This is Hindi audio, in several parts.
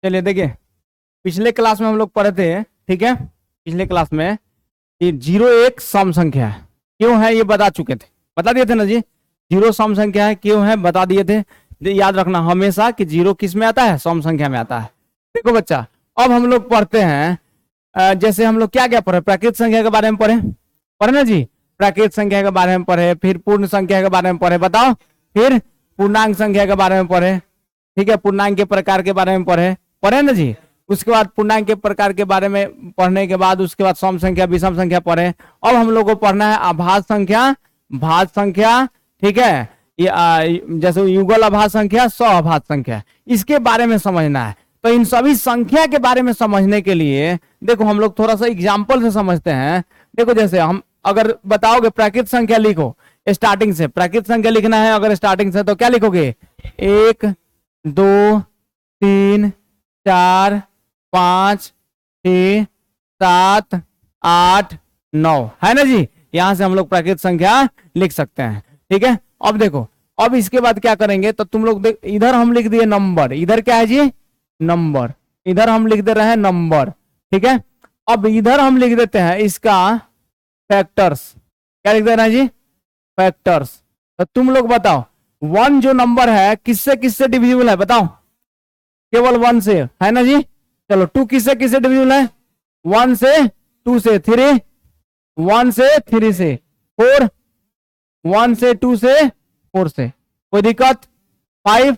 चलिए देखिए, पिछले क्लास में हम लोग पढ़े थे, ठीक है, पिछले क्लास में ये 0 एक सम संख्या है, क्यों है ये बता चुके थे, बता दिए थे ना जी। 0 सम संख्या है, क्यों है बता दिए थे। याद रखना हमेशा कि 0 किस में आता है, सम संख्या में आता है। देखो बच्चा, अब हम लोग पढ़ते हैं जैसे हम लोग क्या क्या पढ़े, प्राकृत संख्या के बारे में पढ़े ना जी, प्राकृत संख्या के बारे में पढ़े, फिर पूर्ण संख्या के बारे में पढ़े, बताओ, फिर पूर्णांक संख्या के बारे में पढ़े, ठीक है, पूर्णांक के प्रकार के बारे में पढ़े ना जी। उसके बाद पूर्णांक के प्रकार के बारे में पढ़ने के बाद उसके बाद सम संख्या विषम संख्या पढ़े। अब हम लोग को पढ़ना है अभाज्य संख्या, भाज्य संख्या, ठीक है, जैसे युगल अभाज्य संख्या, सहअभाज्य संख्या, इसके बारे में समझना है। तो इन सभी संख्या के बारे में समझने के लिए देखो हम लोग थोड़ा सा एग्जाम्पल से समझते हैं। देखो जैसे हम अगर बताओगे प्राकृत संख्या लिखो, स्टार्टिंग से प्राकृत संख्या लिखना है अगर स्टार्टिंग से, तो क्या लिखोगे, 1 2 3 4 5 6 7 8 9, है ना जी। यहां से हम लोग प्राकृत संख्या लिख सकते हैं, ठीक है। अब देखो, अब इसके बाद क्या करेंगे, तो तुम लोग इधर हम लिख दिए नंबर, इधर क्या है जी, नंबर, इधर हम लिख दे रहे हैं नंबर, ठीक है। अब इधर हम लिख देते हैं इसका फैक्टर्स, क्या लिख दे रहे हैं जी, फैक्टर्स। तो तुम लोग बताओ 1 जो नंबर है किससे किससे डिविजिबल है, बताओ, केवल 1 से, है ना जी। चलो 2 किससे किससे डिविजिबल है, 1 से, 2 से, 3, 1 से 3 से, 4, 1 से 2 से, 4 से, कोई दिक्कत, 5,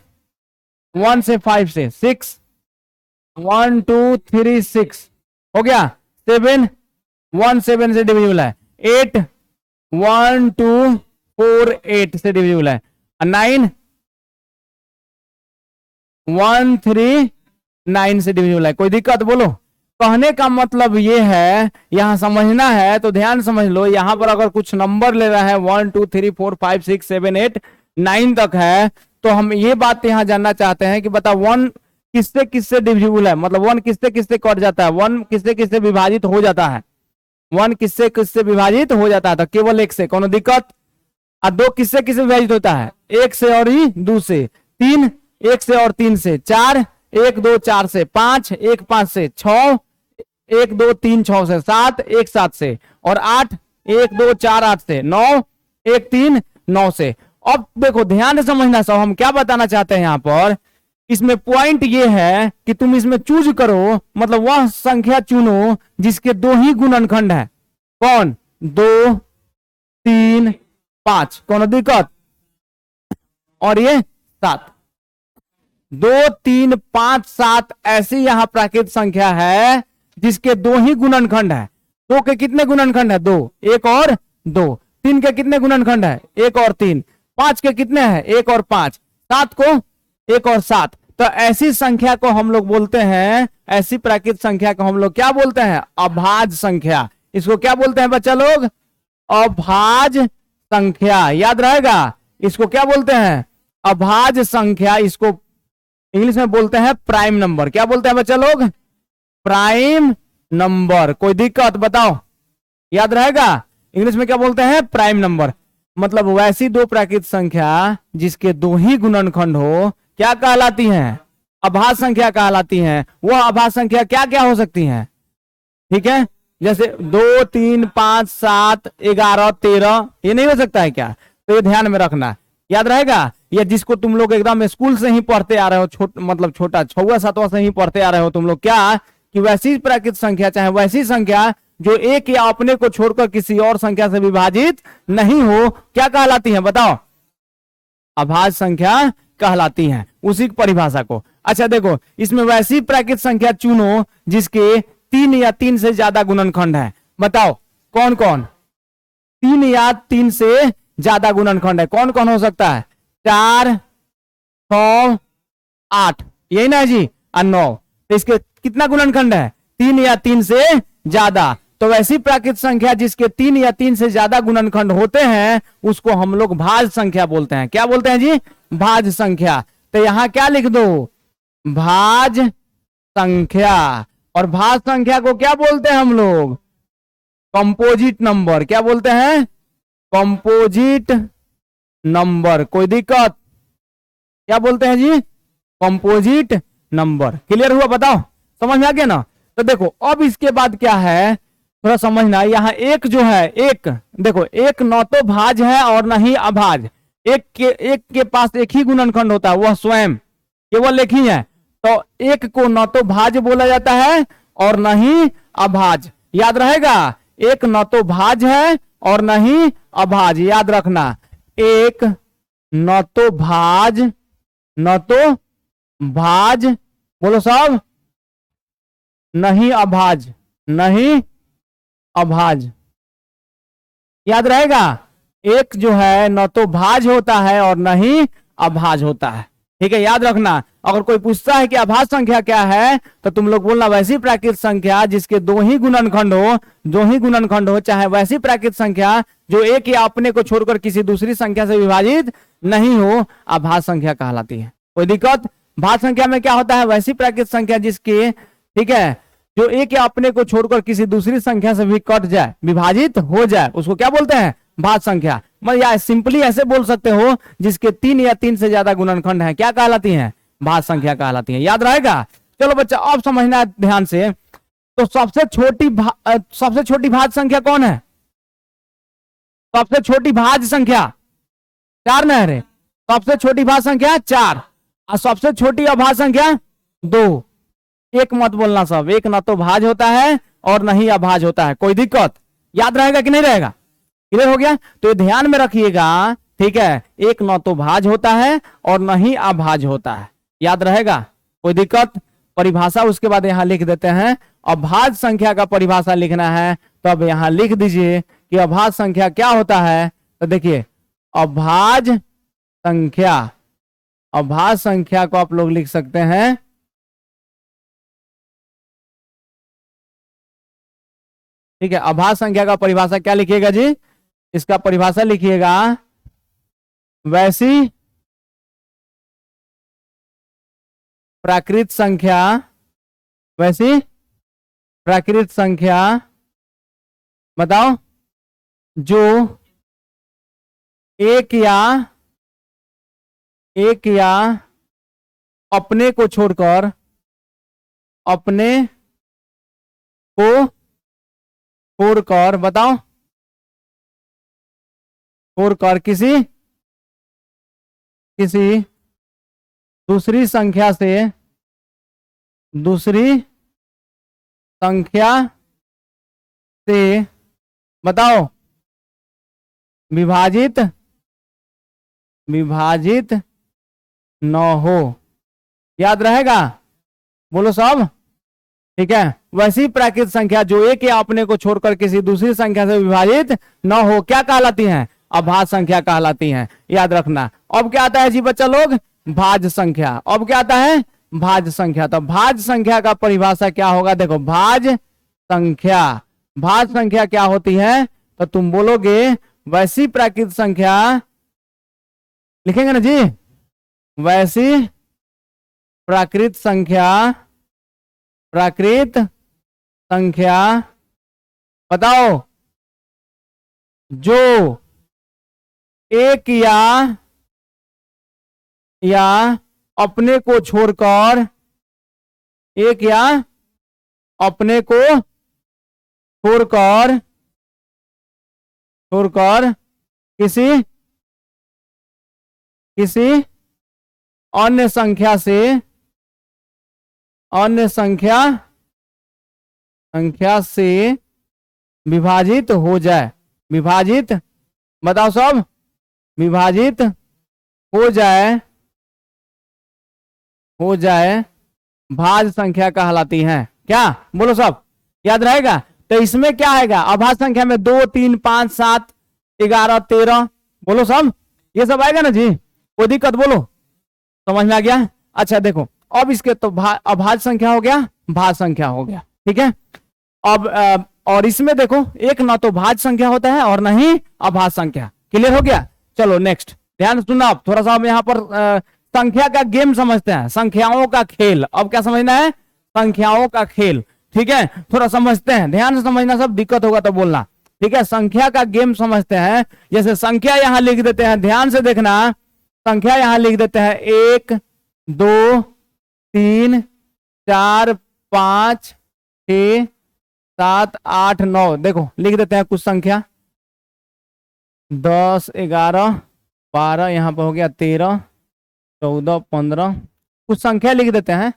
1 से 5 से, 6, 1 2 3 6 हो गया, 7, 1 7 से डिविजिबल है, 8, 1 2 4 8 से डिविजिबल है, 9, 1 3 9 से डिविजिबल है, कोई दिक्कत बोलो। कहने का मतलब ये है, यहां समझना है तो ध्यान समझ लो, यहां पर अगर कुछ नंबर ले रहा है 1 2 3 4 5 6 7 8 9 तक है, तो हम ये बात यहां जानना चाहते हैं कि बता 1 किससे किससे डिविजिबल है, मतलब 1 किससे किससे कट जाता है, 1 किससे किससे विभाजित हो जाता है, 1 किससे किससे विभाजित हो जाता है, तो केवल 1 से, कोनो दिक्कत। और 2 किससे किससे विभाजित होता है, 1 से और ही 2 से, 3 1 से और 3 से, 4 1 2 4 से, 5 1 5 से, 6 1 2 3 6 से, 7 1 7 से, और 8 1 2 4 8 से, 9 1 3 9 से। अब देखो ध्यान से समझना, सब हम क्या बताना चाहते हैं यहां पर, इसमें पॉइंट ये है कि तुम इसमें चूज करो, मतलब वह संख्या चुनो जिसके 2 ही गुणनखंड है, कौन, 2 3 5, कौन दिक्कत, और ये 7, 2 3 5 7 ऐसी यहां प्राकृत संख्या है जिसके 2 ही गुणनखंड है। 2 के कितने गुणनखंड है, 2, 1 और 2, 3 के कितने गुणनखंड है, 1 और 3, 5 के कितने हैं, 1 और 5, 7 को 1 और 7। तो ऐसी संख्या को हम लोग बोलते हैं, ऐसी प्राकृत संख्या को हम लोग क्या बोलते हैं, अभाज्य संख्या। इसको क्या बोलते हैं बच्चा लोग, अभाज्य संख्या, याद रहेगा, इसको क्या बोलते हैं, अभाज्य संख्या। इसको इंग्लिश में बोलते हैं प्राइम नंबर, क्या बोलते हैं बच्चा लोग, प्राइम नंबर, कोई दिक्कत बताओ, याद रहेगा, इंग्लिश में क्या बोलते हैं, प्राइम नंबर। मतलब वैसी 2 प्राकृत संख्या जिसके 2 ही गुणनखंड हो, क्या कहलाती हैं, अभाज्य संख्या कहलाती हैं। वह अभाज्य संख्या क्या क्या हो सकती हैं, ठीक है, जैसे 2 3 5 7 11 13, ये नहीं हो सकता है क्या, तो ये ध्यान में रखना, याद रहेगा। या जिसको तुम लोग एकदम स्कूल से ही पढ़ते आ रहे हो, मतलब छोटा 6वां 7वां से ही पढ़ते आ रहे हो तुम लोग, क्या कि वैसी प्राकृत संख्या, चाहे वैसी संख्या जो एक या अपने को छोड़कर किसी और संख्या से विभाजित नहीं हो, क्या कहलाती है बताओ, अभाज्य संख्या कहलाती हैं, उसी की परिभाषा को। अच्छा देखो, इसमें वैसी प्राकृत संख्या चुनो जिसके 3 या 3 से ज्यादा गुणनखंड है, बताओ कौन कौन, 3 या 3 से ज्यादा गुणनखंड है, कौन कौन हो सकता है, 4 6 8, यही ना जी, और 9, तो इसके कितना गुणनखंड है, 3 या 3 से ज्यादा। तो वैसी प्राकृत संख्या जिसके 3 या 3 से ज्यादा गुणनखंड होते हैं उसको हम लोग भाज्य संख्या बोलते हैं, क्या बोलते हैं जी, भाज्य संख्या। तो यहां क्या लिख दो, भाज्य संख्या। और भाज्य संख्या को क्या बोलते हैं हम लोग, कंपोजिट नंबर, क्या बोलते हैं, कंपोजिट नंबर, कोई दिक्कत, क्या बोलते हैं जी, कंपोजिट नंबर। क्लियर हुआ? बताओ, समझ में आ गया ना? तो देखो अब इसके बाद क्या है थोड़ा समझना। यहाँ एक जो है, एक देखो, एक न तो भाज है और न ही अभाज। एक के पास एक ही गुणनखंड होता है, वह स्वयं केवल एक ही है। तो एक को न तो भाज बोला जाता है और न ही अभाज। याद रहेगा, एक न तो भाज है और न ही अभाज, याद रखना। एक न तो भाज, न तो भाज, बोलो सब, नहीं अभाज, नहीं अभाज। याद रहेगा, एक जो है न तो भाज होता है और न ही अभाज होता है। ठीक है, याद रखना। अगर कोई पूछता है कि अभाज संख्या क्या है, तो तुम लोग बोलना वैसी प्राकृत संख्या जिसके दो ही गुणनखंड हो, चाहे वैसी प्राकृत संख्या जो एक या अपने को छोड़कर किसी दूसरी संख्या से विभाजित नहीं हो, अभाज संख्या कहलाती है। कोई दिक्कत? भाज संख्या में क्या होता है? वैसी प्राकृत संख्या जिसके, ठीक है, जो एक या अपने को छोड़कर किसी दूसरी संख्या से भी कट जाए, विभाजित हो जाए, उसको क्या बोलते हैं? भाज संख्या। मतलब या सिंपली ऐसे बोल सकते हो, जिसके 3 या 3 से ज्यादा गुणनखंड है, क्या कहलाती हैं? भाज संख्या कहलाती है। याद रहेगा? चलो बच्चा, अब समझना है ध्यान से। तो सबसे छोटी भाज संख्या कौन है? सबसे छोटी भाज संख्या 4 न है। सबसे छोटी भाज संख्या 4 और सबसे छोटी अभाज संख्या 2। एक मत बोलना सब, एक ना तो भाज होता है और नहीं अभाज होता है। कोई दिक्कत? याद रहेगा कि नहीं रहेगा? क्लियर हो गया? तो ध्यान में रखिएगा, ठीक है, एक न तो भाज होता है और न ही अभाज होता है। याद रहेगा? कोई दिक्कत? परिभाषा उसके बाद यहां लिख देते हैं। अभाज संख्या का परिभाषा लिखना है तो अब यहां लिख दीजिए कि अभाज संख्या क्या होता है। तो देखिए, अभाज संख्या को आप लोग लिख सकते हैं, ठीक है। अभाज संख्या का परिभाषा क्या लिखिएगा जी? इसका परिभाषा लिखिएगा, वैसी प्राकृत संख्या, वैसी प्राकृत संख्या, बताओ, जो एक या अपने को छोड़कर बताओ, छोड़कर किसी दूसरी संख्या से बताओ विभाजित न हो। याद रहेगा? बोलो सब, ठीक है। वैसी प्राकृत संख्या जो एक या अपने को छोड़कर किसी दूसरी संख्या से विभाजित न हो, क्या कहलाती हैं? अभाज संख्या कहलाती हैं। याद रखना। अब क्या आता है जी बच्चा लोग? भाज संख्या। अब क्या आता है? भाज संख्या। तो भाज संख्या का परिभाषा क्या होगा? देखो, भाज संख्या क्या होती है? तो तुम बोलोगे वैसी प्राकृत संख्या, लिखेंगे ना जी, वैसी प्राकृत संख्या बताओ जो एक या अपने को छोड़कर, एक या अपने को छोड़कर किसी अन्य संख्या से विभाजित हो जाए। विभाजित, बताओ सब, विभाजित हो जाए भाज संख्या कहलाती है। क्या बोलो सब? याद रहेगा? तो इसमें क्या आएगा? अभाज संख्या में 2, 3, 5, 7, 11, 13, बोलो सब, ये सब आएगा ना जी? कोई दिक्कत? बोलो, समझ में आ गया? अच्छा देखो, अब इसके तो अभाज संख्या हो गया, भाज संख्या हो गया, ठीक है। अब और इसमें देखो, एक ना तो भाज संख्या होता है और ना ही अभाज संख्या। क्लियर हो गया? चलो नेक्स्ट, ध्यान सुनना। अब थोड़ा सा हम यहाँ पर संख्या का गेम समझते हैं, संख्याओं का खेल। अब क्या समझना है? संख्याओं का खेल, ठीक है। थोड़ा समझते हैं, ध्यान से समझना, सब दिक्कत होगा तो बोलना, ठीक है। संख्या का गेम समझते हैं। जैसे संख्या यहां लिख देते हैं, ध्यान से देखना, संख्या यहां लिख देते हैं 1, 2, 3 4 5 6 7 8 9। देखो लिख देते हैं कुछ संख्या, 10 11 12, यहाँ पर हो गया 13 14 15, कुछ संख्या लिख देते हैं।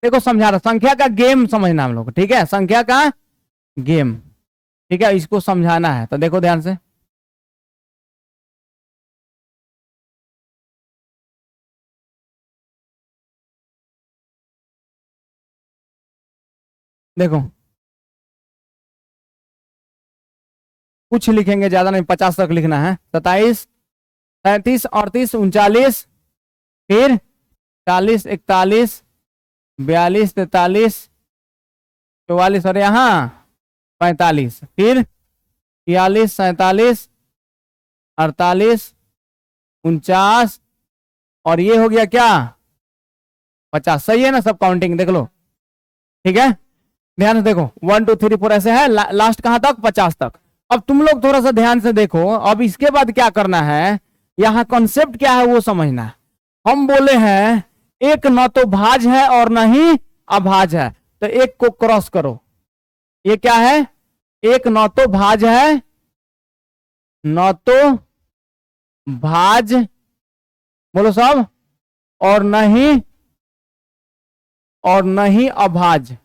देखो समझा रहा, संख्या का गेम समझना हम लोग, ठीक है, संख्या का गेम, ठीक है, इसको समझाना है। तो देखो ध्यान से, देखो कुछ लिखेंगे, ज्यादा नहीं, 50 तक लिखना है। 27 37 38 39, फिर 40 41 42 43 44 और यहाँ 45, फिर 46 47 48 49 और ये हो गया क्या 50। सही है ना सब काउंटिंग, देख लो, ठीक है। ध्यान से देखो 1 2 3 4 ऐसे है, लास्ट कहां तक 50 तक। अब तुम लोग थोड़ा सा ध्यान से देखो, अब इसके बाद क्या करना है, यहाँ कॉन्सेप्ट क्या है वो समझना है। हम बोले हैं एक न तो भाज है और न ही अभाज है, तो एक को क्रॉस करो। ये क्या है, एक न तो भाज है, न तो भाज, बोलो सब, और नहीं अभाज,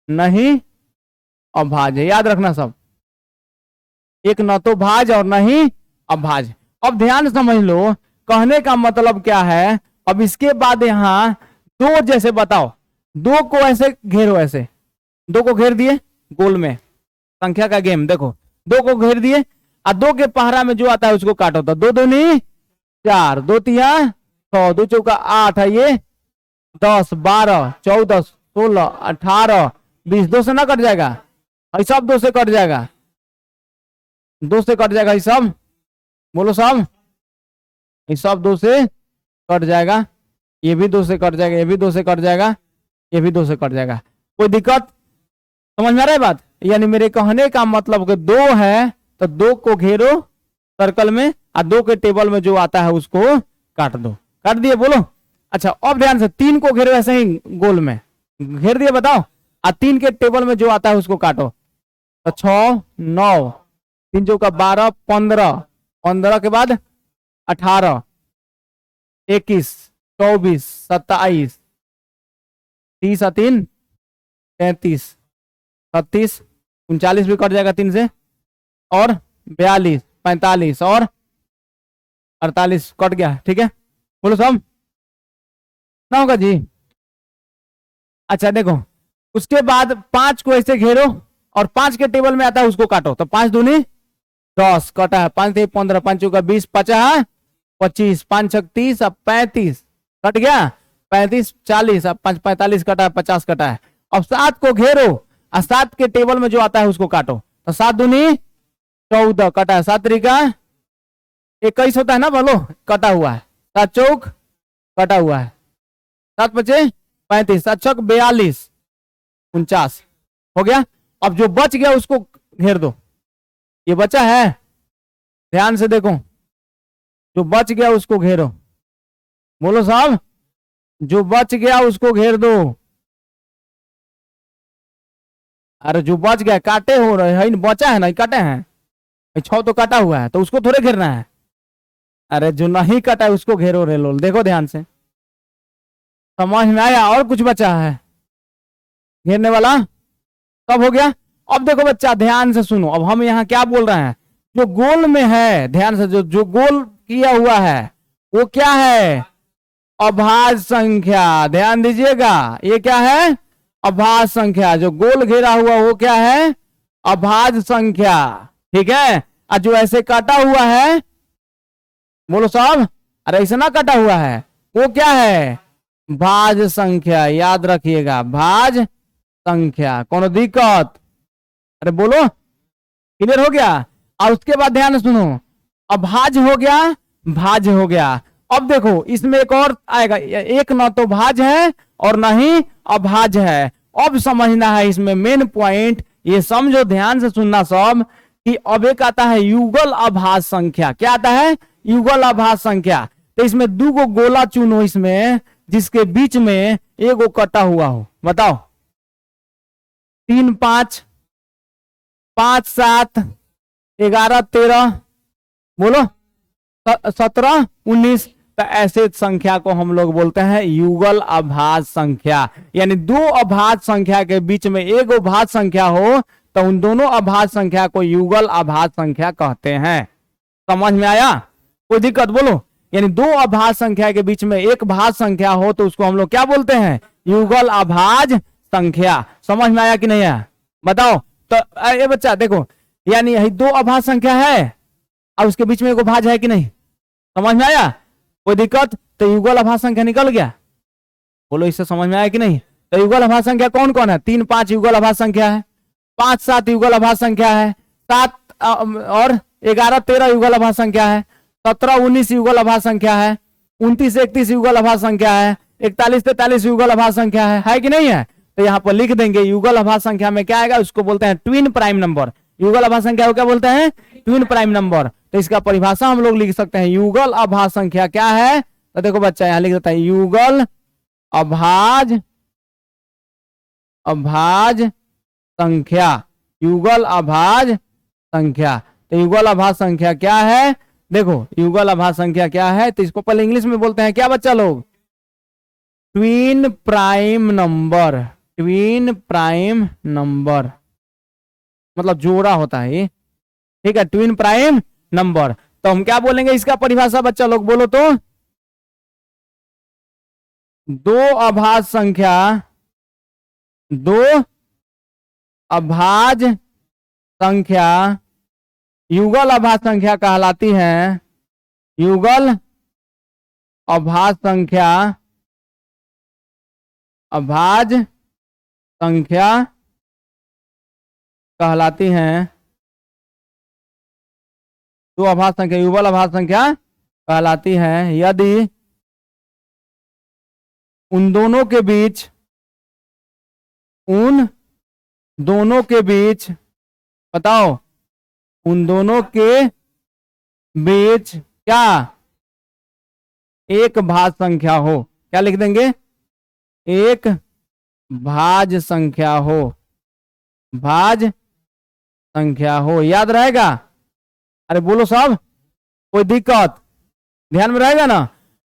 नहीं अभाज है, याद रखना सब, एक न तो भाज और नहीं अभाज। अब ध्यान समझ लो, कहने का मतलब क्या है। अब इसके बाद यहां दो जैसे बताओ, दो को ऐसे घेरो, ऐसे दो को घेर दिए गोल में, संख्या का गेम देखो, दो को घेर दिए और दो के पहरा में जो आता है उसको काटो। तो 2 दूनी 4, 2 तिया 6, 2 चौका 8 है, ये 10 12 14 16 18 20, 2 से ना कट जाएगा, ये सब 2 से कट जाएगा, 2 से कट जाएगा, ये सब बोलो सब, ये सब 2 से कट जाएगा, ये भी 2 से कट जाएगा, ये भी 2 से कट जाएगा, ये भी 2 से कट जाएगा। कोई दिक्कत समझ में आ रहा है बात? यानी मेरे कहने का मतलब कि 2 है तो 2 को घेरो सर्कल में और 2 के टेबल में जो आता है उसको काट दो। काट दिए बोलो। अच्छा अब ध्यान से 3 को घेरो ऐसे ही गोल में घेर दिए, बताओ, और 3 के टेबल में जो आता है उसको काटो। तो 6 9 3 चौका 12 15, 15 के बाद 18 21 24 27 30 3 33 36 39 भी कट जाएगा 3 से, और 42 45 और 48 कट गया, ठीक है, बोलो सब ना होगा जी। अच्छा देखो उसके बाद 5 को ऐसे घेरो और 5 के टेबल में आता है उसको काटो। तो 5 दूनी 10 कटा है, 5 3 15 5 चौका 20 50 25 5 6 30 अब 35 कट गया, 35 40 अब 5 45 कटा है, 50 कटा है। अब 7 को घेरो और 7 के टेबल में जो आता है उसको काटो। तो 7 दूनी 14 कटा है, 7 तरीका 21 होता है ना, बोलो कटा हुआ है, 7 चौक कटा हुआ है, 7 बचे 35, 7 छक 42 49 हो गया। अब जो बच गया उसको घेर दो, ये बचा है, ध्यान से देखो, जो बच गया उसको घेरो, बोलो साहब, जो बच गया उसको घेर दो। अरे जो बच गया काटे हो रहे हैं, बचा है ना, काटे हैं, 6 तो काटा हुआ है तो उसको थोड़े घेरना है। अरे जो नहीं कटा है उसको घेरो रे लोल, देखो ध्यान से, समझ में आया? और कुछ बचा है घेरने वाला? सब हो गया। अब देखो बच्चा ध्यान से सुनो, अब हम यहाँ क्या बोल रहे हैं, जो गोल में है, ध्यान से, जो गोल किया हुआ है वो क्या है, अभाज्य संख्या। ध्यान दीजिएगा, ये क्या है, अभाज्य संख्या। जो गोल घेरा हुआ वो क्या है, अभाज्य संख्या, ठीक है। और जो ऐसे काटा हुआ है, बोलो साहब, अरे ऐसे ना काटा हुआ है, वो क्या है, भाज्य संख्या। याद रखिएगा, भाज्य संख्या, कौन दिक्कत? अरे बोलो, क्लियर हो गया? और उसके बाद ध्यान सुनो, अभाज्य हो गया, भाज्य हो गया। अब देखो इसमें एक और आएगा, एक न तो भाज्य है और न ही अभाज्य है। अब समझना है इसमें मेन पॉइंट, ये समझो, ध्यान से सुनना सब, कि अब एक आता है युगल अभाज्य संख्या। क्या आता है, युगल अभाज्य संख्या। तो इसमें दो गो गोला चुनो, इसमें जिसके बीच में एगो कटा हुआ हो। बताओ 3 5 5 7 11 13 बोलो 17 19। तो ऐसे संख्या को हम लोग बोलते हैं युगल अभाज्य संख्या। यानी दो अभाज्य संख्या के बीच में एक अभाज्य संख्या हो तो उन दोनों अभाज्य संख्या को युगल अभाज्य संख्या कहते हैं। समझ में आया? कोई दिक्कत बोलो? यानी दो अभाज्य संख्या के बीच में एक भाज्य संख्या हो तो उसको हम लोग क्या बोलते हैं? युगल अभाज्य संख्या। समझ में आया कि नहीं आया? बताओ। तो ये बच्चा देखो, यानी यही दो अभाज्य संख्या है और उसके बीच में एक भाज्य है कि नहीं? समझ में आया? कोई दिक्कत? तो युगल अभाज्य संख्या निकल गया। बोलो इससे समझ में आया कि नहीं? तो युगल अभाज्य संख्या कौन कौन है? 3 5 युगल अभाज्य संख्या है, 5 7 युगल अभाज्य संख्या है, 7 और 11 13 युगल अभाज्य संख्या है, 17 19 युगल अभाज्य संख्या है, 29 31 युगल अभाज्य संख्या है, 41 43 युगल अभाज्य संख्या है कि नहीं है? तो यहाँ पर लिख देंगे युगल अभाज्य संख्या में क्या आएगा? उसको बोलते हैं ट्विन प्राइम नंबर। युगल अभाज्य संख्या को क्या बोलते हैं? Twin prime number. तो इसका परिभाषा हम लोग लिख सकते हैं, युगल अभाज्य संख्या क्या है? तो देखो बच्चा यहाँ लिख देता है युगल अभाज्य संख्या। युगल अभाज्य संख्या। तो युगल अभाज्य संख्या क्या है? देखो युगल अभाज्य संख्या क्या है? तो इसको पहले इंग्लिश में बोलते हैं क्या बच्चा लोग? Twin prime number. Twin prime number मतलब जोड़ा होता है ये, ठीक है? Twin prime number. तो हम क्या बोलेंगे इसका परिभाषा बच्चा लोग? बोलो तो दो अभाज्य संख्या, दो अभाज्य संख्या युगल अभाज्य संख्या कहलाती है। युगल अभाज्य संख्या, अभाज्य संख्या कहलाती हैं। दो अभाज्य संख्या युगल अभाज्य संख्या कहलाती है यदि उन दोनों के बीच बताओ, उन दोनों के बीच क्या? एक भाज्य संख्या हो। क्या लिख देंगे? एक भाज्य संख्या हो। भाज्य संख्या हो। याद रहेगा? अरे बोलो सब, कोई दिक्कत? ध्यान में रहेगा ना?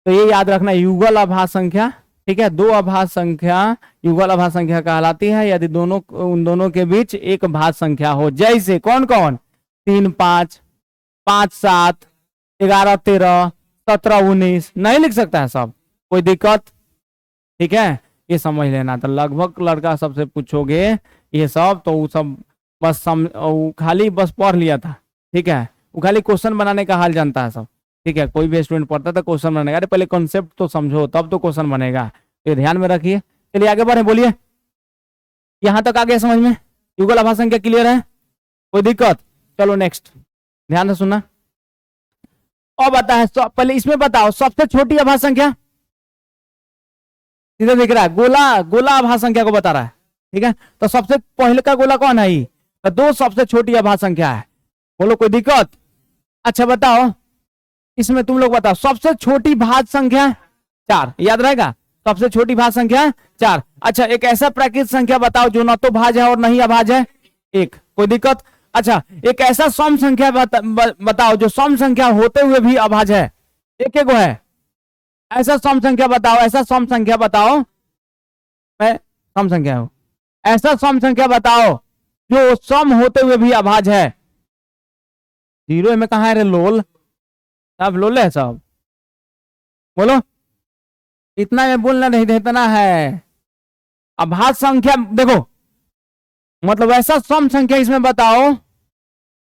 तो ये याद रखना, युगल अभाज्य संख्या, ठीक है? दो अभाज्य संख्या युगल अभाज्य संख्या कहलाती है यदि उन दोनों के बीच एक भाज्य संख्या हो। जैसे कौन कौन? 3 5 5 7 11 13 17 19। नहीं लिख सकता है सब? कोई दिक्कत? ठीक है, ये समझ लेना। तो लगभग लड़का सबसे पूछोगे ये सब तो वो सब बस खाली बस पढ़ लिया था, ठीक है? वो खाली क्वेश्चन बनाने का हाल जानता है सब, ठीक है? कोई भी स्टूडेंट पढ़ता था क्वेश्चन बनेगा। अरे पहले कॉन्सेप्ट तो समझो तब तो क्वेश्चन बनेगा, ये ध्यान में रखिए। चलिए आगे बढ़े, बोलिए यहां तक आ गया समझ में? युगल अभाज्य संख्या क्लियर है? कोई दिक्कत? चलो नेक्स्ट, ध्यान से सुनना। और बताए पहले इसमें बताओ सबसे छोटी अभाज्य संख्या। सीधा दिख रहा है, गोला अभाज्य संख्या को बता रहा है, ठीक है? तो सबसे पहले का गोला कौन है? तो 2 सबसे छोटी अभाज्य संख्या है। बोलो कोई दिक्कत? अच्छा बताओ इसमें तुम लोग बताओ सबसे छोटी भाज्य संख्या 4। याद रहेगा? सबसे छोटी भाज्य संख्या 4। अच्छा एक ऐसा प्राकृत संख्या बताओ जो न तो भाज्य है और नहीं अभाज्य है। 1। कोई दिक्कत? अच्छा एक ऐसा सम संख्या बताओ जो सम संख्या होते हुए भी अभाज्य है। एक एक है ऐसा सम संख्या बताओ। ऐसा सम संख्या बताओ, मैं सम संख्या हूं, ऐसा सम संख्या बताओ जो सम होते हुए भी अभाज्य है। 0 में कहा है रे लोल? सब लोल है सब। बोलो इतना में बोलना नहीं देतना है। अभाज्य संख्या देखो मतलब ऐसा सम संख्या इसमें बताओ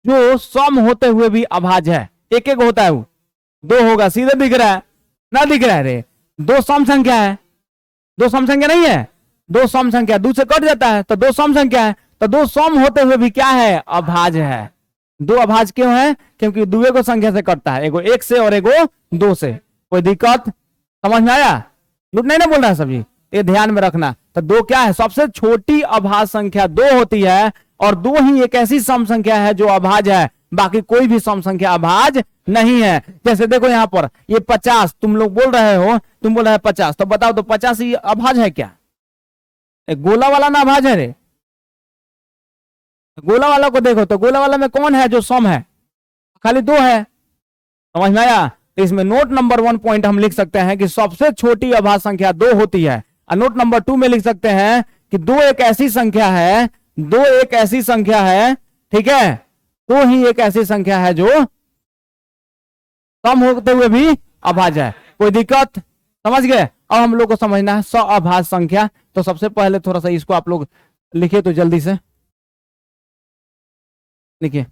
जो सम होते हुए भी अभाज्य है। एक एक होता है वो, 2 होगा। सीधे दिख रहा है ना? दिख रहा है रे? 2 सम संख्या है। 2 सम संख्या नहीं है? 2 सम संख्या 2 से कट जाता है तो 2 सम संख्या है। तो 2 सम होते हुए भी क्या है? अभाज्य है। 2 अभाज्य क्यों है? क्योंकि 2 को संख्या से कटता है, एगो 1 से और एगो 2 से। कोई दिक्कत? समझ में आया? झूठ नहीं ना बोल रहा है सभी, ये ध्यान में रखना। तो 2 क्या है? सबसे छोटी अभाज्य संख्या 2 होती है और 2 ही एक ऐसी सम संख्या है जो अभाज्य है। बाकी कोई भी सम संख्या अभाज्य नहीं है। जैसे देखो यहां पर ये 50 तुम लोग बोल रहे हो, तुम बोल रहे हो 50, तो बताओ तो 50 ये अभाज्य है क्या? एक गोला वाला ना अभाज्य है रे। गोला वाला को देखो तो गोला वाला में कौन है जो सम है? खाली दो है। समझ में आया? तो इसमें नोट नंबर 1 पॉइंट हम लिख सकते हैं कि सबसे छोटी अभाज्य संख्या 2 होती है। और नोट नंबर 2 में लिख सकते हैं कि दो एक ऐसी संख्या है, दो एक ऐसी संख्या है, ठीक है, दो ही एक ऐसी संख्या है जो कम होते हुए भी अभाज्य है। कोई दिक्कत? समझ गए? अब हम लोग को समझना है सअभाज्य संख्या। तो सबसे पहले थोड़ा सा इसको आप लोग लिखिए तो जल्दी से लिखिए।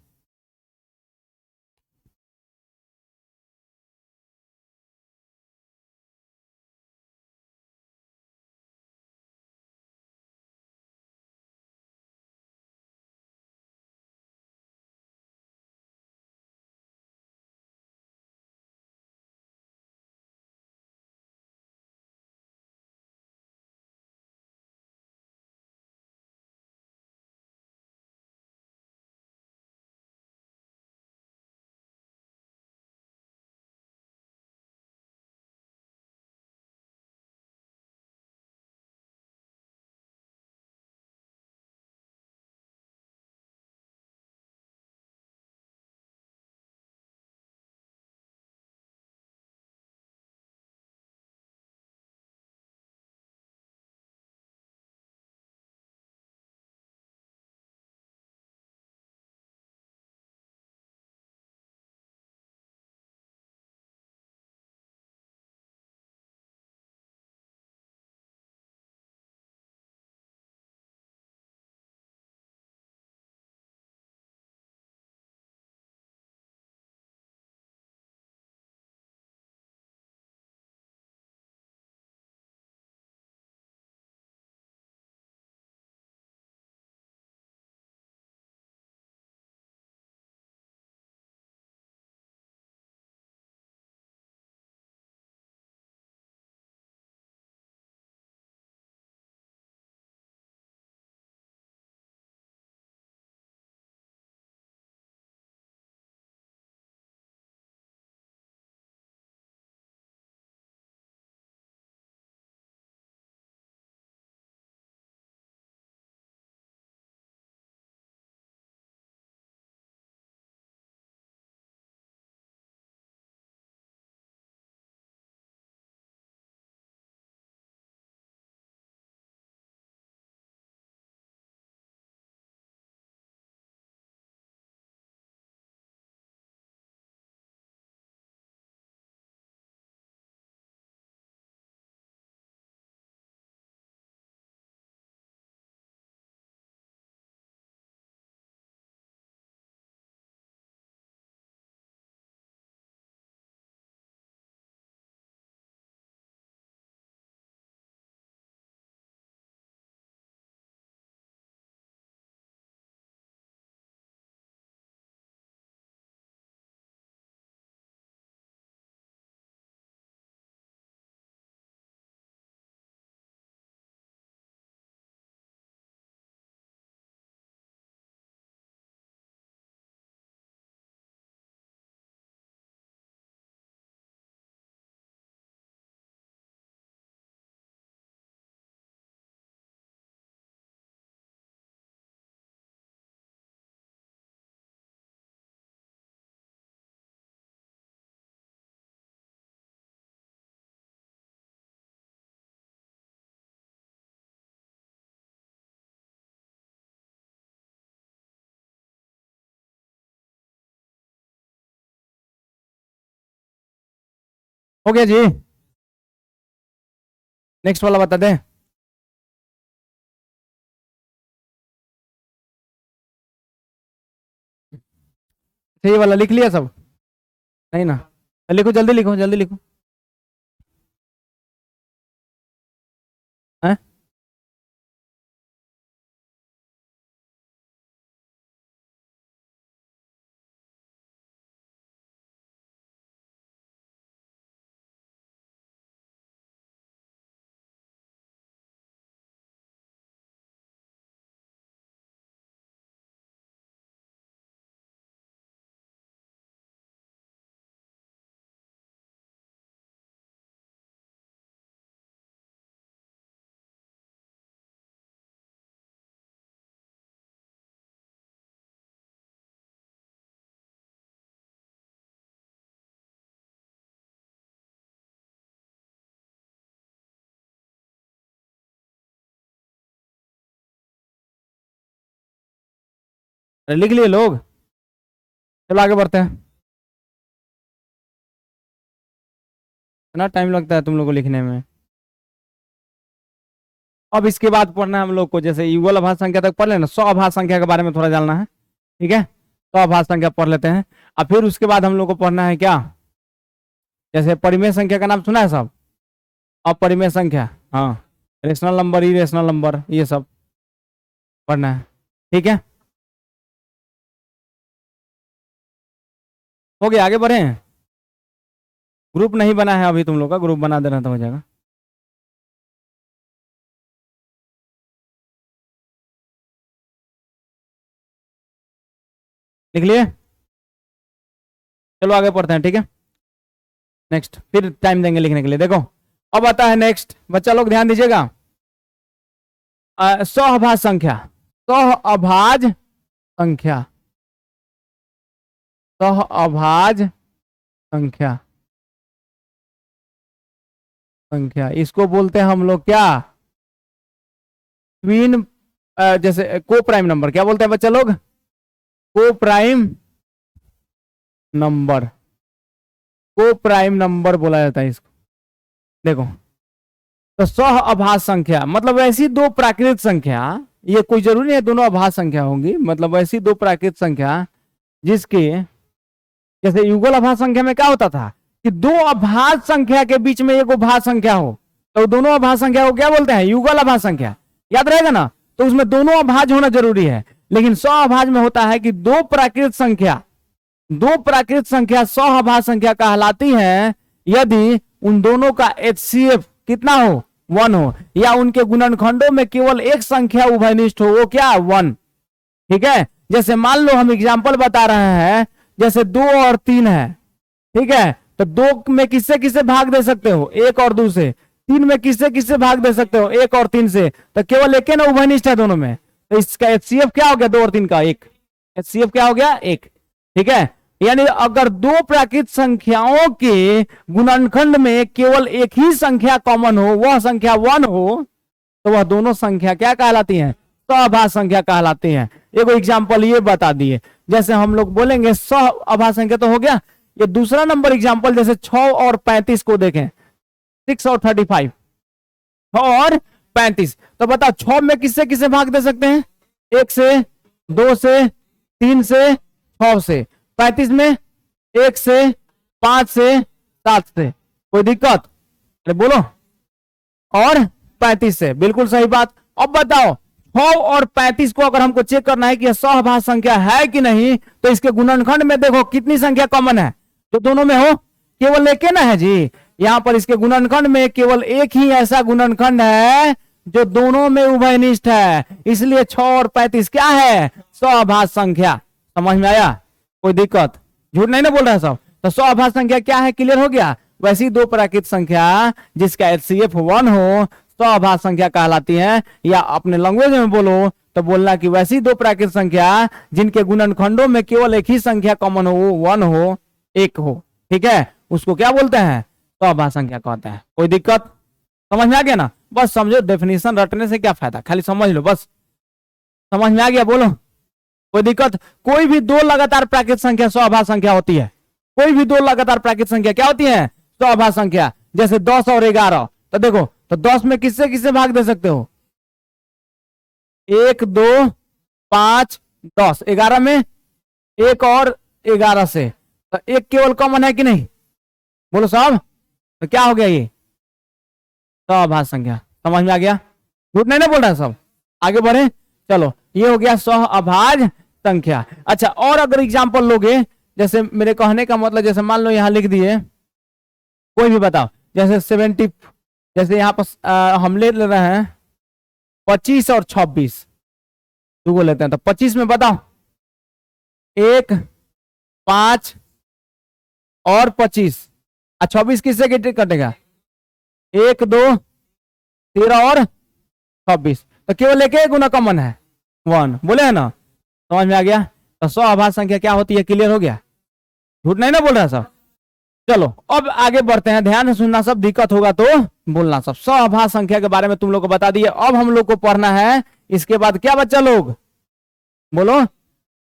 हो गया जी? नेक्स्ट वाला बता दे। ये वाला लिख लिया सब? नहीं ना? लिखो जल्दी, लिखो जल्दी लिखो। हैं? अरे लिख लिए लोग? चलो आगे बढ़ते हैं। इतना टाइम लगता है तुम लोग को लिखने में। अब इसके बाद पढ़ना है हम लोग को, जैसे युगल अभाज्य संख्या तक पढ़ लेना, सौ अभाज्य संख्या के बारे में थोड़ा जानना है। ठीक है, सौ अभाज्य संख्या पढ़ लेते हैं। और फिर उसके बाद हम लोग को पढ़ना है क्या, जैसे परिमेय संख्या का नाम सुना है सब? अपरिमेय संख्या, हाँ, रेशनल नंबर, इरेशनल नंबर, ये सब पढ़ना है। ठीक है, हो गया, आगे बढ़े। ग्रुप नहीं बना है अभी, तुम लोग का ग्रुप बना देना तो हो जाएगा। लिख लिए? चलो आगे पढ़ते हैं। ठीक है, नेक्स्ट, फिर टाइम देंगे लिखने के लिए। देखो अब आता है नेक्स्ट, बच्चा लोग ध्यान दीजिएगा। सहअभाज्य संख्या, सहअभाज्य संख्या, सहअभाज्य संख्या, संख्या इसको बोलते हैं हम लोग क्या, ट्विन, जैसे को प्राइम नंबर, क्या बोलते हैं बच्चा लोग? को प्राइम नंबर, को प्राइम नंबर बोला जाता है इसको। देखो, तो सहअभाज्य संख्या मतलब ऐसी दो प्राकृत संख्या, ये कोई जरूरी है दोनों अभाज्य संख्या होंगी, मतलब ऐसी दो प्राकृत संख्या जिसके, जैसे युगल अभाज्य संख्या में क्या होता था कि दो अभाज्य संख्या के बीच में एक भाज्य संख्या हो, तो दोनों अभाज्य संख्या को क्या बोलते हैं? युगल अभाज्य संख्या, याद रहेगा ना? तो उसमें दोनों अभाज्य होना जरूरी है। लेकिन सहअभाज्य में होता है कि दो प्राकृत संख्या, दो प्राकृत संख्या सहअभाज्य संख्या कहलाती है यदि उन दोनों का HCF कितना हो? 1 हो, या उनके गुणनखंडों में केवल एक संख्या उभयनिष्ठ हो, वो क्या? 1। ठीक है, जैसे मान लो हम एग्जांपल बता रहे हैं, जैसे 2 और 3 है। ठीक है, तो 2 में किससे किससे भाग दे सकते हो? 1 और 2 से। 3 में किससे किससे भाग दे सकते हो? 1 और 3 से। तो केवल एक ना उभयनिष्ठ है दोनों में, तो इसका HCF क्या हो गया? 2 और 3 का 1। HCF क्या हो गया? 1। ठीक है, यानी अगर दो प्राकृत संख्याओं के गुणनखंड में केवल एक ही संख्या कॉमन हो, वह संख्या 1 हो, तो वह दोनों संख्या क्या कहलाती हैं? सहअभाज्य संख्या कहलाती हैं। एक एग्जांपल ये बता दिए, जैसे हम लोग बोलेंगे सहअभाज्य संख्या तो हो गया। ये दूसरा नंबर एग्जांपल, जैसे 6 और 35 को देखें, 6 और 35, 6 और 35, तो बता 6 में किससे किससे भाग दे सकते हैं? 1 से, 2 से, 3 से, 6 से। 35 में 1 से, 5 से, 7 से। कोई दिक्कत? अरे बोलो। और 35 से, बिल्कुल सही बात। अब बताओ 6 और 35 को अगर हमको चेक करना है कि यह सहअभाज्य संख्या है कि नहीं, तो इसके गुणनखंड में देखो कितनी संख्या कॉमन है? तो दोनों में हो, केवल एक ना है जी। यहां पर इसके गुणनखंड में केवल एक ही ऐसा गुणनखंड है जो दोनों में उभयनिष्ठ है, इसलिए 6 और 35 क्या है? सहअभाज्य संख्या। समझ में आया? कोई दिक्कत? झूठ नहीं ना बोल रहा है सब? तो सहअभाज्य संख्या क्या है? क्लियर हो गया? वैसी दो प्राकृत संख्या जिसका HCF 1 हो, सहअभाज्य संख्या कहलाती है। या अपने लैंग्वेज में बोलो तो बोलना कि वैसी दो प्राकृत संख्या जिनके गुणनखंडों में केवल एक ही संख्या कॉमन हो, 1 हो, 1 हो। ठीक है, उसको क्या बोलते हैं? सहअभाज्य संख्या कहते हैं। कोई दिक्कत? समझ में आ गया ना? बस समझो, डेफिनेशन रटने से क्या फायदा, खाली समझ लो बस। समझ में आ गया? बोलो। कोई दिक्कत? कोई भी दो लगातार प्राकृत संख्या सहअभाज्य संख्या होती है। कोई भी दो लगातार प्राकृत संख्या क्या होती है? सहअभाज्य संख्या। जैसे 10 और 11, तो देखो, तो 10 में किससे किससे भाग दे सकते हो? 1, 2, 5, 10। 11 में 1 और 11 से, तो 1 केवल कॉमन है कि नहीं? बोलो साहब, तो क्या हो गया? ये सहअभाज्य संख्या। समझ में आ गया? झूठ नहीं ना बोल रहा सब? आगे बढ़े, चलो। ये हो गया सहअभाज्य संख्या। अच्छा, और अगर एग्जांपल लोगे, जैसे मेरे कहने का मतलब, जैसे मान लो यहां लिख दिए, कोई भी बताओ, जैसे 70, जैसे यहां पर हम ले रहे हैं 25 और 26, दो लेते हैं, तो 25 में बताओ 1, 5 और 25, 26 किससे कटेगा? 1, 2, 13 और 26, तो केवल एक गुना कॉमन है, 1। बोले है ना? समझ में आ गया? तो सहअभाज्य संख्या क्या होती है? क्लियर हो गया? झूठ नहीं ना बोल रहा सब? चलो अब आगे बढ़ते हैं, ध्यान से सुनना सब, दिक्कत होगा तो बोलना सब। सहअभाज्य संख्या के बारे में तुम लोग को बता दिए। अब हम लोग को पढ़ना है इसके बाद क्या बच्चा लोग? बोलो।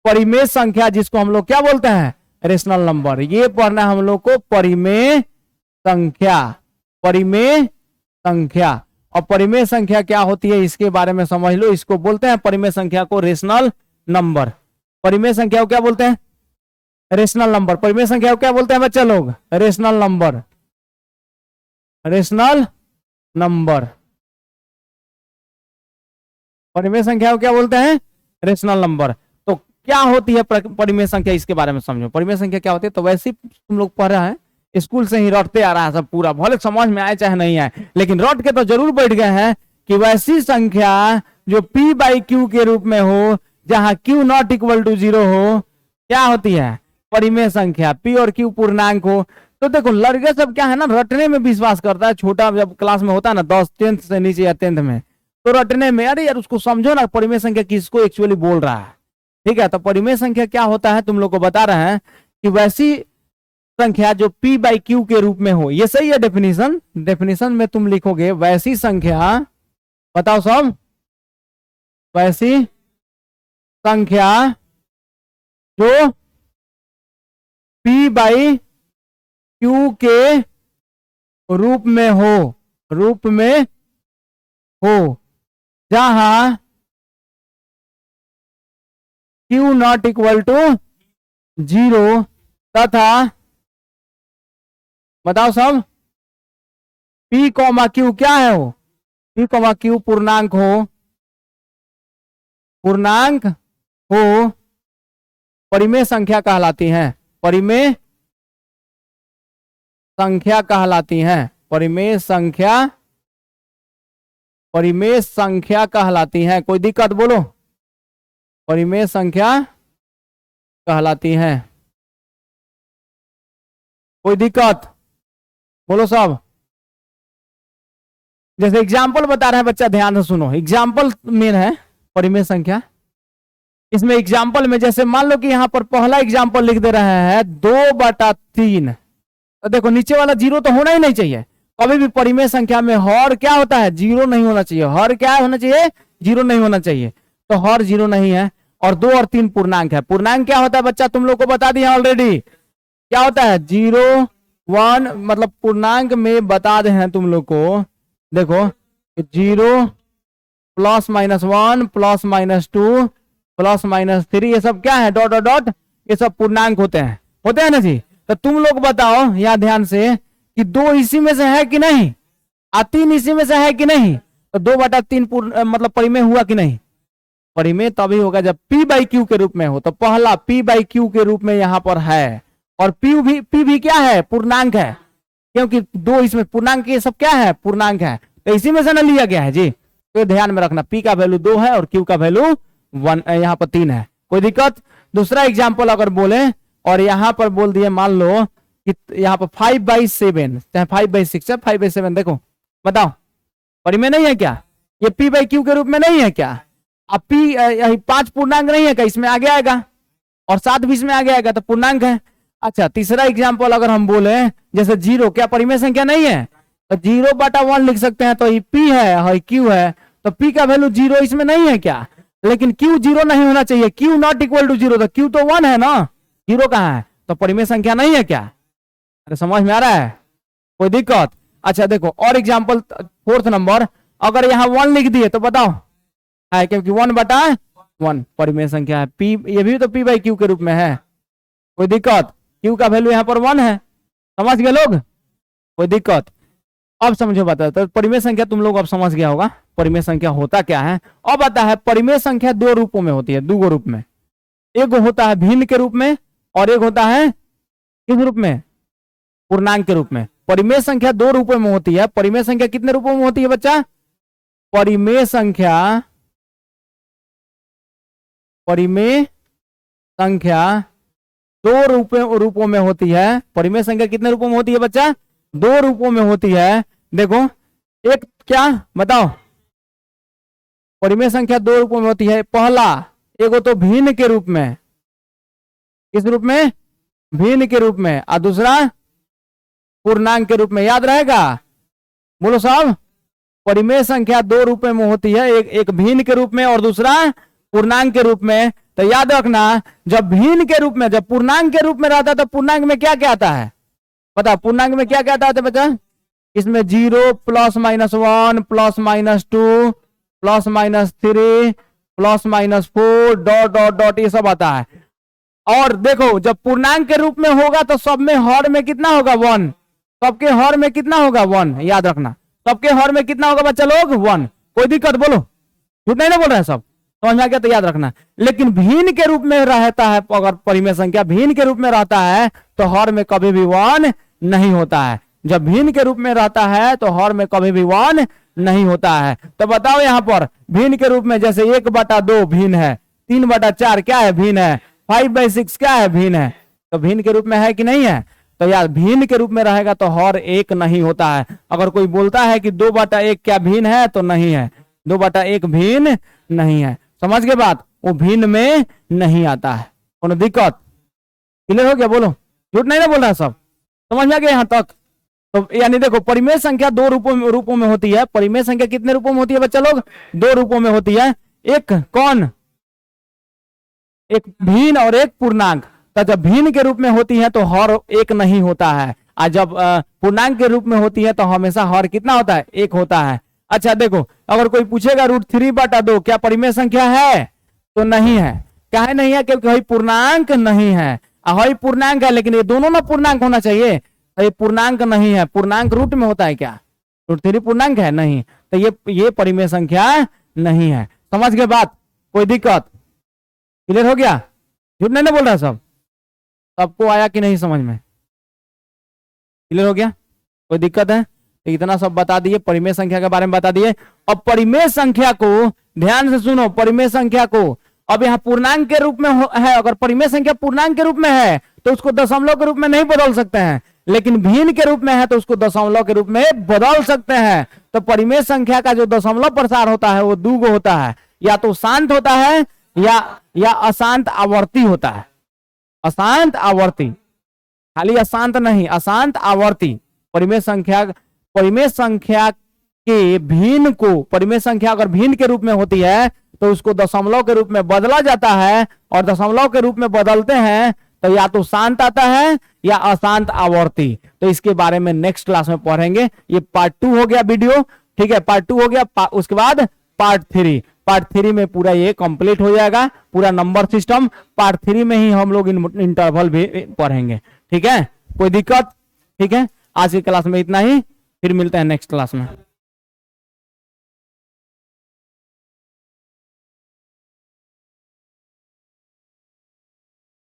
परिमेय संख्या जिसको हम लोग क्या बोलते हैं, रेशनल नंबर। ये पढ़ना है हम लोग को परिमेय संख्या, परिमेय संख्या। और परिमेय संख्या क्या होती है इसके बारे में समझ लो। इसको बोलते हैं परिमेय संख्या को रेशनल नंबर। परिमेय संख्या को क्या बोलते हैं, रेशनल नंबर। परिमेय संख्या को क्या बोलते हैं बच्चा लोग, रेशनल नंबर, रेशनल नंबर। परिमेय संख्या को क्या बोलते हैं, रेशनल नंबर। तो क्या होती है परिमेय संख्या, इसके बारे में समझो। परिमेय संख्या क्या होती है, तो वैसे ही तुम लोग पढ़ रहे हैं, स्कूल से ही रटते आ रहा है सब पूरा, भले समझ में आए चाहे नहीं आए, लेकिन रट के तो जरूर बैठ गए हैं कि वैसी संख्या जो p बाई क्यू के रूप में हो, जहां q नॉट इक्वल टू 0 हो, क्या होती है, परिमेय संख्या। p और q पूर्णांक हो। तो देखो लड़के सब क्या है ना, रटने में विश्वास करता है। छोटा जब क्लास में होता है ना, 10 10th से नीचे या 10th में, तो रटने में, अरे यार उसको समझो ना परिमेय संख्या किसको एक्चुअली बोल रहा है। ठीक है, तो परिमेय संख्या क्या होता है तुम लोग को बता रहे हैं कि वैसी संख्या जो p बाई क्यू के रूप में हो। ये सही है डेफिनेशन। डेफिनेशन में तुम लिखोगे वैसी संख्या, बताओ सब, वैसी संख्या जो p बाई क्यू के रूप में हो, रूप में हो, जहां q नॉट इक्वल टू 0 तथा, बताओ सब, p कॉमा क्यू क्या है वो, p कॉमा क्यू पूर्णांक हो, पूर्णांक हो, परिमेय संख्या कहलाती है। परिमेय संख्या कहलाती है। परिमेय संख्या, परिमेय संख्या कहलाती है। कोई दिक्कत बोलो, परिमेय संख्या कहलाती है। कोई दिक्कत बोलो सब। जैसे एग्जाम्पल बता रहे हैं बच्चा, ध्यान से सुनो, एग्जाम्पल मेन है परिमेय संख्या। इसमें एग्जाम्पल में जैसे मान लो कि यहां पर पहला एग्जाम्पल लिख दे रहे हैं 2/3, तो देखो नीचे वाला 0 तो होना ही नहीं चाहिए। कभी भी परिमेय संख्या में हर क्या होता है, 0 नहीं होना चाहिए। हर क्या होना चाहिए, 0 नहीं होना चाहिए। तो हर 0 नहीं है। और 2 और 3 पूर्णांक है। पूर्णांक क्या होता है बच्चा, तुम लोग को बता दिया ऑलरेडी, क्या होता है, 0 1, मतलब पूर्णांक में बता दे हैं तुम लोग को। देखो 0 +-1 +-2 +-3, ये सब क्या है, डॉट डॉट डॉट, ये सब पूर्णांक होते हैं, होते हैं ना जी। तो तुम लोग बताओ यहां ध्यान से कि 2 इसी में से है कि नहीं, 3 इसी में से है कि नहीं। तो 2/3 मतलब परिमेय हुआ कि नहीं। परिमेय तभी होगा जब p बाई क्यू के रूप में हो। तो पहला p बाई क्यू के रूप में यहां पर है। और p भी क्या है, पूर्णांक है, क्योंकि 2 इसमें पूर्णांक, ये सब क्या है, पूर्णांक है। तो इसी में से ना लिया गया है जी। तो ध्यान में रखना, p का वैल्यू 2 है और q का वैल्यू 1, यहाँ पर 3 है। कोई दिक्कत। दूसरा एग्जाम्पल अगर बोले और यहाँ पर बोल दिए, मान लो कि यहाँ पर 5/7, चाहे 5/6 है, 5/7, देखो बताओ परिमेय नहीं है क्या, ये p बाई क्यू के रूप में नहीं है क्या। अब p 5 पूर्णांक नहीं है क्या, इसमें आगे आएगा, और 7 भी इसमें आगे आएगा, तो पूर्णांक है। अच्छा, तीसरा एग्जाम्पल अगर हम बोले जैसे 0, क्या परिमेय संख्या नहीं है, तो 0/1 लिख सकते हैं। तो ये p है, q है, तो p का वैल्यू 0 इसमें नहीं है क्या। लेकिन q 0 नहीं होना चाहिए, q नॉट इक्वल टू 0, तो q तो 1 है ना, 0 कहाँ है, तो परिमेय संख्या नहीं है क्या। अरे समझ में आ रहा है, कोई दिक्कत। अच्छा देखो और एग्जाम्पल 4th नंबर, अगर यहाँ 1 लिख दिए तो बताओ है, क्योंकि 1/1 परिमेय संख्या है। p, ये भी तो p बाई क्यू के रूप में है। कोई दिक्कत, q का वैल्यू यहाँ पर 1 है। समझ गए लोग, कोई दिक्कत। अब समझो, बता, तो परिमेय संख्या तुम लोग अब समझ गया होगा परिमेय संख्या होता क्या है। अब आता है परिमेय संख्या 2 रूपों में होती है, 2 रूप में। एक होता है भिन्न के रूप में और एक होता है किस रूप में, पूर्णांक के रूप में। परिमेय संख्या 2 रूपों में होती है। परिमेय संख्या कितने रूपों में होती है बच्चा, परिमेय संख्या, परिमेय संख्या 2 रूपों में होती है। परिमेय संख्या कितने रूपों में होती है बच्चा, 2 रूपों में होती है। देखो एक क्या बताओ, परिमेय संख्या 2 रूपों में होती है। पहला एक तो भिन्न के रूप में, किस रूप में, भिन्न के रूप में, और दूसरा पूर्णांक के रूप में। याद रहेगा, बोलो साहब। परिमेय संख्या 2 रूपों में होती है, एक भिन्न के रूप में और दूसरा पूर्णांक के रूप में। तो याद रखना, जब भिन्न के रूप में, जब पूर्णांक के रूप में रहता है तो पूर्णांक में क्या क्या आता है, पता पूर्णांक में क्या क्या आता है बच्चा, इसमें 0 plus minus 1 plus minus 2 plus minus 3 plus minus 4 dot dot dot ये सब आता है। और देखो जब पूर्णांक के रूप में होगा तो सब में हर में कितना होगा 1, सबके हर में कितना होगा 1, याद रखना सबके हर में कितना होगा बच्चा लोग 1। कोई दिक्कत बोलो, झूठ नहीं ना बोल रहे हैं सब, समझ में आ गया तो याद रखना। लेकिन भिन्न के रूप में रहता है, अगर परिमेय संख्या भिन्न के रूप में रहता है तो हर में कभी भी 1 नहीं होता है। जब भिन्न के रूप में रहता है तो हर में कभी भी 1 नहीं होता है। तो बताओ यहाँ पर भिन्न के रूप में जैसे 1/2 भिन्न है, 3/4 क्या है भिन्न है, 5/6 क्या है भिन्न है, तो भिन्न के रूप में है कि नहीं है। तो यार भिन्न के रूप में रहेगा तो हर 1 नहीं होता है। अगर कोई बोलता है कि 2/1 क्या भिन्न है, तो नहीं है, 2/1 भिन्न नहीं है। समझ के बात, वो भिन्न में नहीं आता है। कोनो दिक्कत, क्लियर हो गया, बोलो झूठ नहीं ना बोल रहा सब, समझ में आ गया यहाँ तक। तो यानी देखो परिमेय संख्या 2 रूपों में होती है। परिमेय संख्या कितने रूपों में होती है बच्चा लोग, 2 रूपों में होती है। एक कौन, एक भिन्न और एक पूर्णांक। तो जब भिन्न के रूप में होती है तो हर 1 नहीं होता है, और जब पूर्णांक के रूप में होती है तो हमेशा हर कितना होता है, 1 होता है। अच्छा देखो, अगर कोई पूछेगा √3/2 क्या परिमेय संख्या है, तो नहीं है। क्या है नहीं है, क्योंकि वही पूर्णांक नहीं है, वही पूर्णांक है, लेकिन ये दोनों ना पूर्णांक होना चाहिए, तो ये पूर्णांक नहीं है। पूर्णांक रूट में होता है क्या, √3 पूर्णांक है नहीं, तो ये परिमेय संख्या नहीं है। समझ गए बात, कोई दिक्कत, क्लियर हो गया, झूठ नहीं ना बोल रहा सब, सबको आया कि नहीं समझ में, क्लियर हो गया, कोई दिक्कत है। तो इतना सब बता दिए, परिमेय संख्या के बारे में बता दिए। अब परिमेय संख्या को ध्यान से सुनो, परिमेय संख्या को अब यहाँ पूर्णांक के रूप में है। अगर परिमेय संख्या पूर्णांक के रूप में है तो उसको दशमलव के रूप में नहीं बदल सकते हैं, लेकिन भिन्न के रूप में है तो उसको दशमलव के रूप में बदल सकते हैं। तो परिमेय संख्या का जो दशमलव प्रसार होता है वो 2 होता है, या तो शांत होता है या अशांत आवर्ती होता है। अशांत आवर्ती, खाली अशांत नहीं, अशांत आवर्ती। परिमेय संख्या के भिन्न को, परिमेय संख्या अगर भिन्न के रूप में होती है तो उसको दशमलव के रूप में बदला जाता है, और दशमलव के रूप में बदलते हैं तो या तो शांत आता है या अशांत आवर्ती। तो इसके बारे में नेक्स्ट क्लास में पढ़ेंगे। ये पार्ट 2 हो गया वीडियो, ठीक है, पार्ट 2 हो गया। उसके बाद पार्ट 3 में पूरा ये कंप्लीट हो जाएगा, पूरा नंबर सिस्टम। पार्ट 3 में ही हम लोग इंटरवल भी पढ़ेंगे, ठीक है, कोई दिक्कत, ठीक है। आज की क्लास में इतना ही, फिर मिलते हैं नेक्स्ट क्लास में।